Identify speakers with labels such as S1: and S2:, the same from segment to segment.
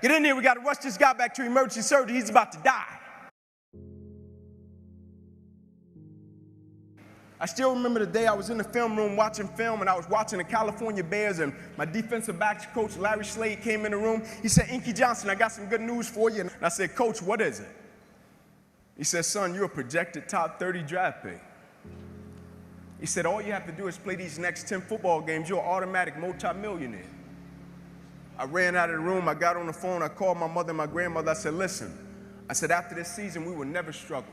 S1: get in here, we got to rush this guy back to emergency surgery, he's about to die. I still remember the day I was in the film room watching film, and I was watching the California Bears, and my defensive backs coach, Larry Slade, came in the room. He said, Inky Johnson, I got some good news for you. And I said, Coach, what is it? He said, son, you're a projected top 30 draft pick. He said, all you have to do is play these next 10 football games, you're an automatic multimillionaire. I ran out of the room, I got on the phone, I called my mother and my grandmother, I said, listen, I said, after this season, we will never struggle.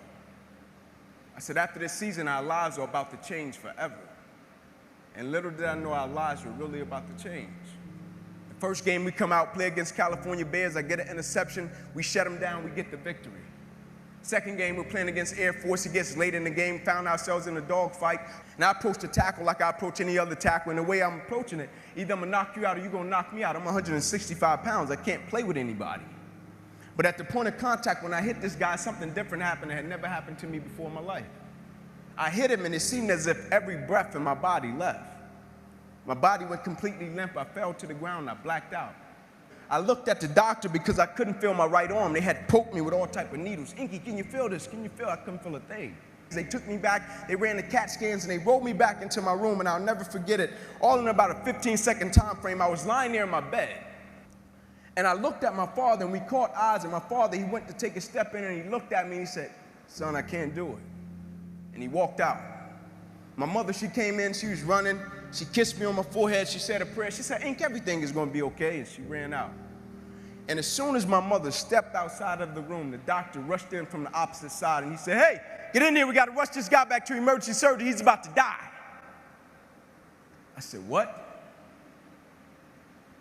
S1: I said, after this season, our lives are about to change forever. And little did I know our lives were really about to change. The first game we come out, play against California Bears, I get an interception, we shut them down, we get the victory. Second game, we're playing against Air Force. It gets late in the game, found ourselves in a dogfight. And I approach the tackle like I approach any other tackle. And the way I'm approaching it, either I'm going to knock you out or you're going to knock me out. I'm 165 pounds. I can't play with anybody. But at the point of contact, when I hit this guy, something different happened that had never happened to me before in my life. I hit him, and it seemed as if every breath in my body left. My body went completely limp. I fell to the ground. I blacked out. I looked at the doctor because I couldn't feel my right arm. They had poked me with all type of needles. Inky, can you feel this? Can you feel? I couldn't feel a thing. They took me back, they ran the CAT scans, and they rolled me back into my room, and I'll never forget it. All in about a 15-second time frame, I was lying there in my bed. And I looked at my father, and we caught eyes, and my father, he went to take a step in, and he looked at me, and he said, son, I can't do it. And he walked out. My mother, she came in, she was running. She kissed me on my forehead. She said a prayer. She said, Ink, everything is going to be okay. And she ran out. And as soon as my mother stepped outside of the room, the doctor rushed in from the opposite side. And he said, hey, get in here. We got to rush this guy back to emergency surgery. He's about to die. I said, what?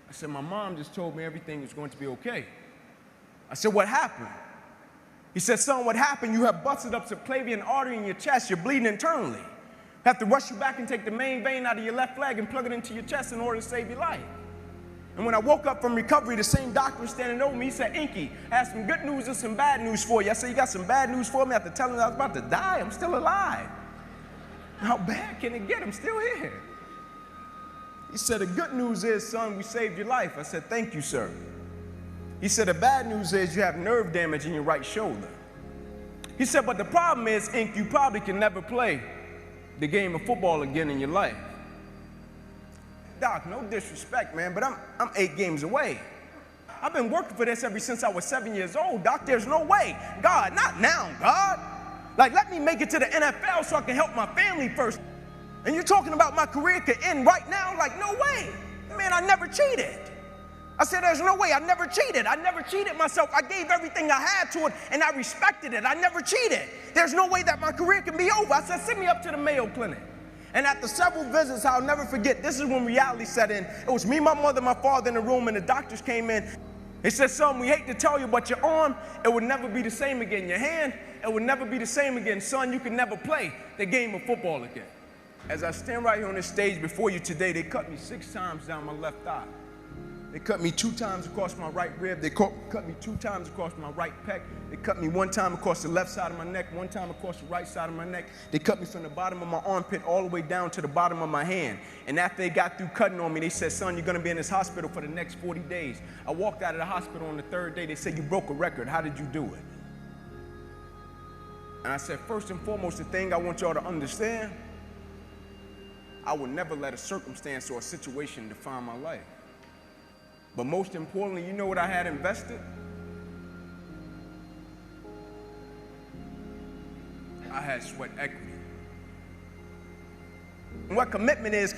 S1: I said, my mom just told me everything was going to be okay. I said, what happened? He said, son, what happened? You have busted up subclavian artery in your chest. You're bleeding internally. Have to rush you back and take the main vein out of your left leg and plug it into your chest in order to save your life. And when I woke up from recovery, the same doctor was standing over me. He said, Inky, I have some good news and some bad news for you. I said, you got some bad news for me? After telling him I was about to die, I'm still alive. How bad can it get? I'm still here. He said, the good news is, son, we saved your life. I said, thank you, sir. He said, the bad news is you have nerve damage in your right shoulder. He said, but the problem is, Ink, you probably can never play the game of football again in your life. Doc, no disrespect, man, but I'm 8 games away. I've been working for this ever since I was 7 years old, Doc. There's no way. God, not now, God. Like, let me make it to the NFL so I can help my family first. And you're talking about my career could end right now? Like, no way. Man, I never cheated. I said, there's no way. I never cheated. I never cheated myself. I gave everything I had to it, and I respected it. I never cheated. There's no way that my career can be over. I said, send me up to the Mayo Clinic. And after several visits, I'll never forget, this is when reality set in. It was me, my mother, my father in the room, and the doctors came in. They said, son, we hate to tell you, but your arm, it would never be the same again. Your hand, it would never be the same again. Son, you can never play the game of football again. As I stand right here on this stage before you today, they cut me 6 times down my left thigh. They cut me 2 times across my right rib. They cut me 2 times across my right pec. They cut me 1 time across the left side of my neck, 1 time across the right side of my neck. They cut me from the bottom of my armpit all the way down to the bottom of my hand. And after they got through cutting on me, they said, son, you're going to be in this hospital for the next 40 days. I walked out of the hospital on the 3rd day. They said, you broke a record. How did you do it? And I said, first and foremost, the thing I want y'all to understand, I will never let a circumstance or a situation define my life. But most importantly, you know what I had invested? I had sweat equity. And what commitment is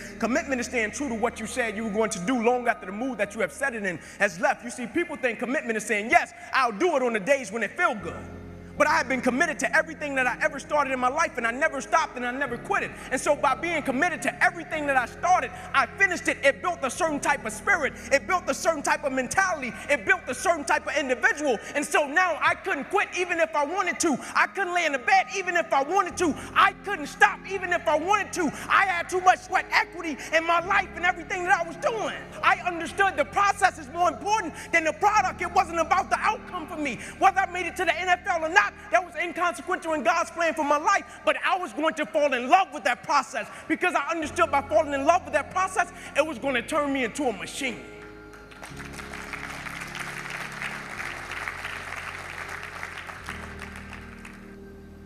S1: staying true to what you said you were going to do long after the mood that you have set it in has left. You see, people think commitment is saying, yes, I'll do it on the days when it feels good. But I have been committed to everything that I ever started in my life, and I never stopped and I never quit it. And so by being committed to everything that I started, I finished it. It built a certain type of spirit. It built a certain type of mentality. It built a certain type of individual. And so now I couldn't quit even if I wanted to. I couldn't lay in the bed even if I wanted to. I couldn't stop even if I wanted to. I had too much sweat equity in my life and everything that I was doing. I understood the process is more important than the product. It wasn't about the outcome for me. Whether I made it to the NFL or not, that was inconsequential in God's plan for my life, but I was going to fall in love with that process because I understood by falling in love with that process, it was going to turn me into a machine.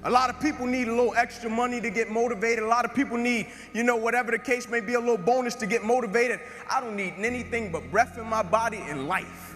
S1: A lot of people need a little extra money to get motivated. A lot of people need, whatever the case may be, a little bonus to get motivated. I don't need anything but breath in my body and life.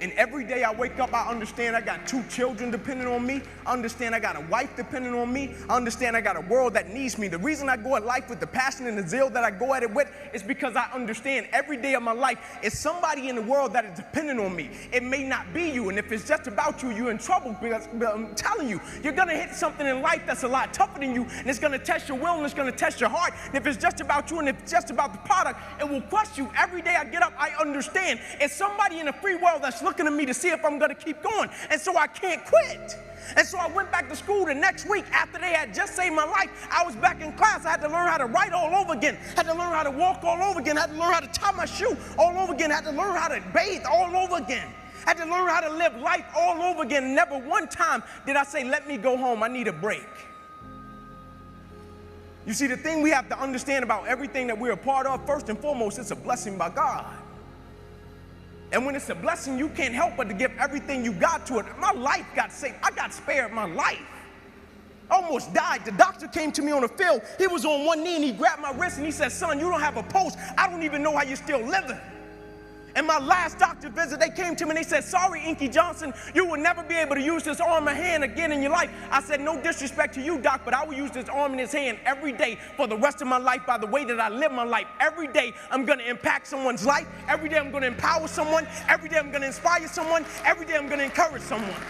S1: And every day I wake up, I understand I got 2 children depending on me. I understand I got a wife depending on me. I understand I got a world that needs me. The reason I go at life with the passion and the zeal that I go at it with is because I understand every day of my life is somebody in the world that is dependent on me. It may not be you, and if it's just about you, you're in trouble, because I'm telling you, you're going to hit something in life that's a lot tougher than you, and it's going to test your will, and it's going to test your heart. And if it's just about you, and if it's just about the product, it will crush you. Every day I get up, I understand it's somebody in the free world that's looking at me to see if I'm going to keep going, and so I can't quit. And so I went back to school the next week after they had just saved my life. I was back in class. I had to learn how to write all over again. I had to learn how to walk all over again. I had to learn how to tie my shoe all over again. I had to learn how to bathe all over again. I had to learn how to live life all over again. Never one time did I say, let me go home. I need a break. You see, the thing we have to understand about everything that we're a part of, first and foremost, it's a blessing by God. And when it's a blessing, you can't help but to give everything you got to it. My life got saved. I got spared my life. I almost died. The doctor came to me on the field. He was on one knee and he grabbed my wrist and he said, son, you don't have a pulse. I don't even know how you're still living. And my last doctor visit, they came to me and they said, sorry, Inky Johnson, you will never be able to use this arm and hand again in your life. I said, no disrespect to you, doc, but I will use this arm and this hand every day for the rest of my life by the way that I live my life. Every day I'm going to impact someone's life. Every day I'm going to empower someone. Every day I'm going to inspire someone. Every day I'm going to encourage someone.